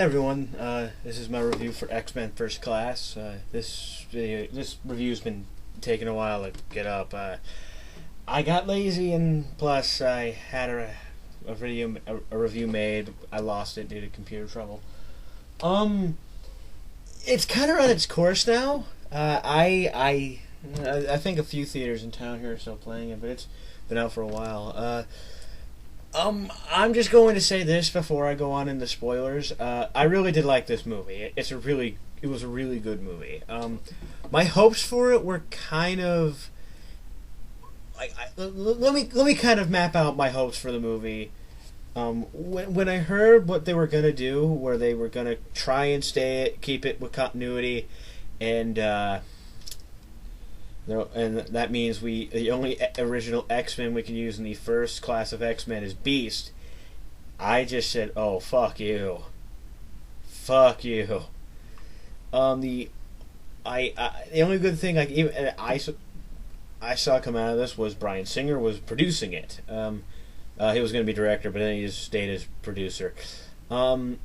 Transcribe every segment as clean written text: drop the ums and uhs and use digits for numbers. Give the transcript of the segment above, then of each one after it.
Hey everyone, this is my review for X-Men First Class. This review's been taking a while to get up. I got lazy, and plus I had a review made. I lost it due to computer trouble. It's kind of run its course now. I think a few theaters in town here are still playing it, but it's been out for a while. I'm just going to say this before I go on into spoilers. I really did like this movie. It was a really good movie. My hopes for it were kind of, let me kind of map out my hopes for the movie. When I heard what they were gonna do, where they were gonna try and keep it with continuity, and that means the only original X-Men we can use in the first class of X-Men is Beast. I just said, "Oh, fuck you, fuck you." The only good thing I saw come out of this was Bryan Singer was producing it. He was going to be director, but then he just stayed as producer. And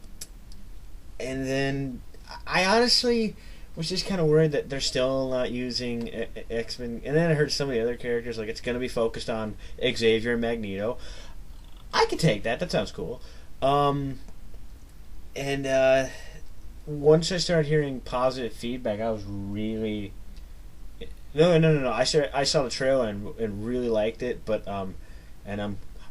then I honestly was just kind of worried that they're still not using X-Men. And then I heard some of the other characters, like it's going to be focused on Xavier and Magneto. I could take that. That sounds cool. And once I started hearing positive feedback, I was really... No. I saw the trailer and really liked it, but and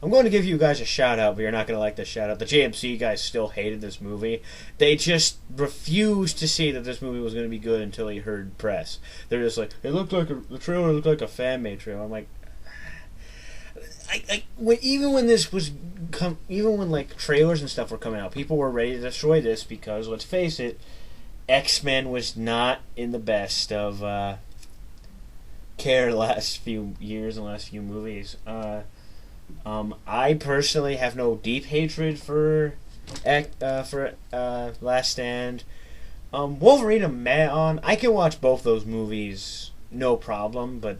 I'm going to give you guys a shout out, but you're not going to like this shout out. The JMC guys still hated this movie. They just refused to see that this movie was going to be good until he heard press. They're just like, the trailer looked like a fan made trailer. I'm like, even when like trailers and stuff were coming out, people were ready to destroy this because, let's face it, X-Men was not in the best of care the last few years and last few movies. I personally have no deep hatred for Last Stand. Wolverine and Man, I can watch both those movies no problem, but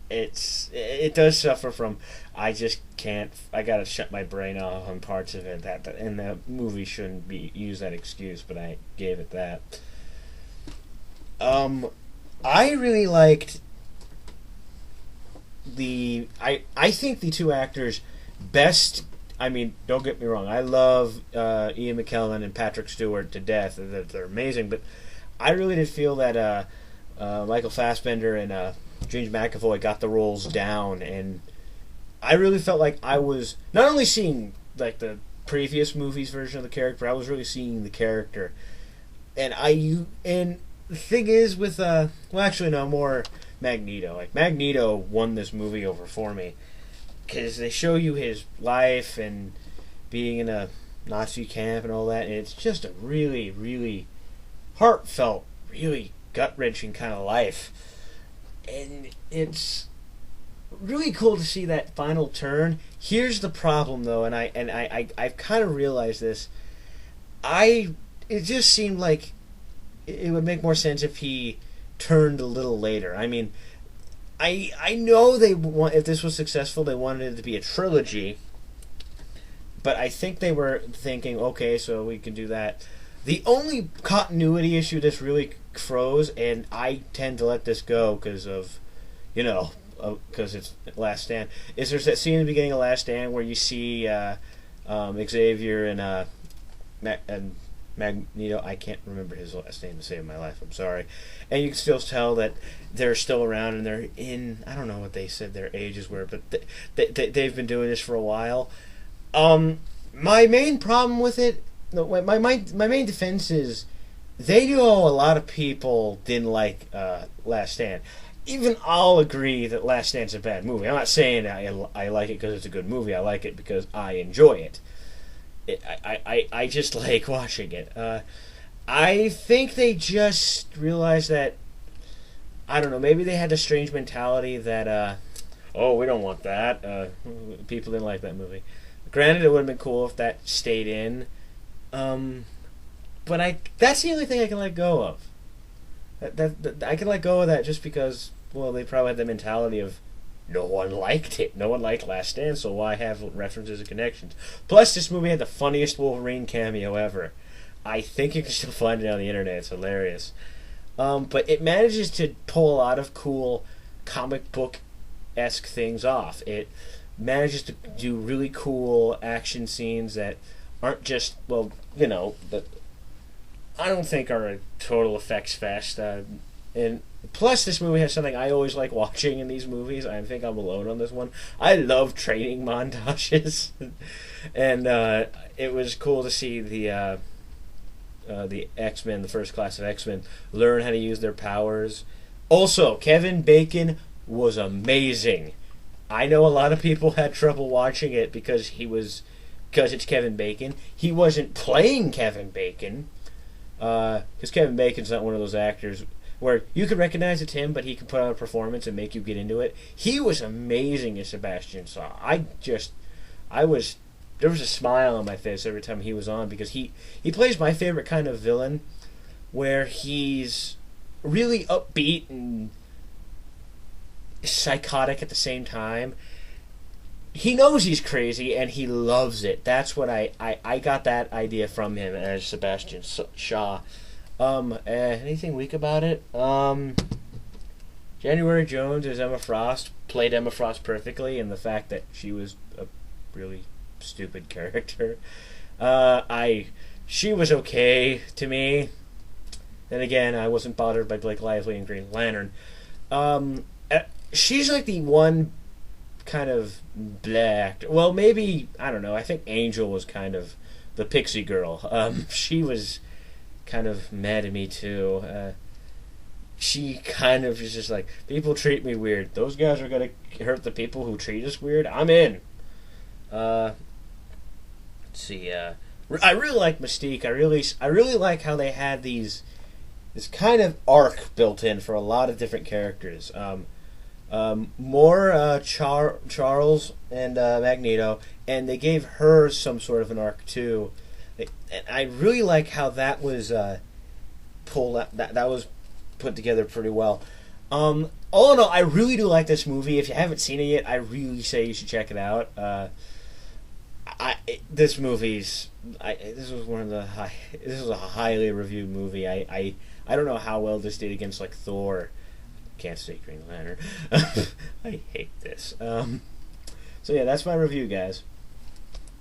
it does suffer from, I just can't, I gotta shut my brain off on parts of it, and the movie shouldn't use that excuse, but I gave it that. I really liked I think the two actors best. I mean, don't get me wrong, I love Ian McKellen and Patrick Stewart to death. They're amazing, but I really did feel that Michael Fassbender and James McAvoy got the roles down, and I really felt like I was not only seeing like the previous movies version of the character, I was really seeing the character. And the thing is with more Magneto. Like, Magneto won this movie over for me because they show you his life and being in a Nazi camp and all that, and it's just a really, really heartfelt, really gut-wrenching kind of life. And it's really cool to see that final turn. Here's the problem, though, and I've kind of realized this. It just seemed like it would make more sense if he turned a little later. I mean, I know if this was successful, they wanted it to be a trilogy, but I think they were thinking, okay, so we can do that. The only continuity issue this really froze, and I tend to let this go because of, because it's Last Stand, is there's that scene in the beginning of Last Stand where you see Xavier and Magneto, I can't remember his last name to save my life, I'm sorry. And you can still tell that they're still around and they're in, I don't know what they said their ages were, but they've been doing this for a while. My main problem with it, my main defense is, they know a lot of people didn't like Last Stand. Even I'll agree that Last Stand's a bad movie. I'm not saying I like it because it's a good movie, I like it because I enjoy it. I just like watching it. I think they just realized that, I don't know, maybe they had a strange mentality that, we don't want that. People didn't like that movie. Granted, it would have been cool if that stayed in. But that's the only thing I can let go of. I can let go of that just because, well, they probably had the mentality of, no one liked it. No one liked Last Stand, so why have references and connections? Plus, this movie had the funniest Wolverine cameo ever. I think you can still find it on the internet. It's hilarious. But it manages to pull a lot of cool comic book esque things off. It manages to do really cool action scenes that aren't just, well, that I don't think are a total effects fest. And plus, this movie has something I always like watching in these movies. I think I'm alone on this one. I love training montages, and it was cool to see the X-Men, the first class of X-Men, learn how to use their powers. Also, Kevin Bacon was amazing. I know a lot of people had trouble watching it because it's Kevin Bacon. He wasn't playing Kevin Bacon, because Kevin Bacon's not one of those actors where you could recognize it's him, but he can put on a performance and make you get into it. He was amazing as Sebastian Shaw. There was a smile on my face every time he was on, because he plays my favorite kind of villain, where he's really upbeat and psychotic at the same time. He knows he's crazy and he loves it. That's what I got that idea from him as Sebastian Shaw. Anything weak about it? January Jones as Emma Frost played Emma Frost perfectly, and the fact that she was a really stupid character. She was okay to me. Then again, I wasn't bothered by Blake Lively and Green Lantern. She's like the one kind of black. Well, maybe, I don't know. I think Angel was kind of the pixie girl. She was kind of mad at me too. She kind of is just like, people treat me weird. Those guys are gonna hurt the people who treat us weird. I'm in. Let's see. I really like Mystique. I really like how they had this kind of arc built in for a lot of different characters. More Charles and Magneto, and they gave her some sort of an arc too. And I really like how that was pulled out. That was put together pretty well. All in all, I really do like this movie. If you haven't seen it yet, I really say you should check it out. This was a highly reviewed movie. I don't know how well this did against like Thor. Can't say Green Lantern. I hate this. So yeah, that's my review, guys.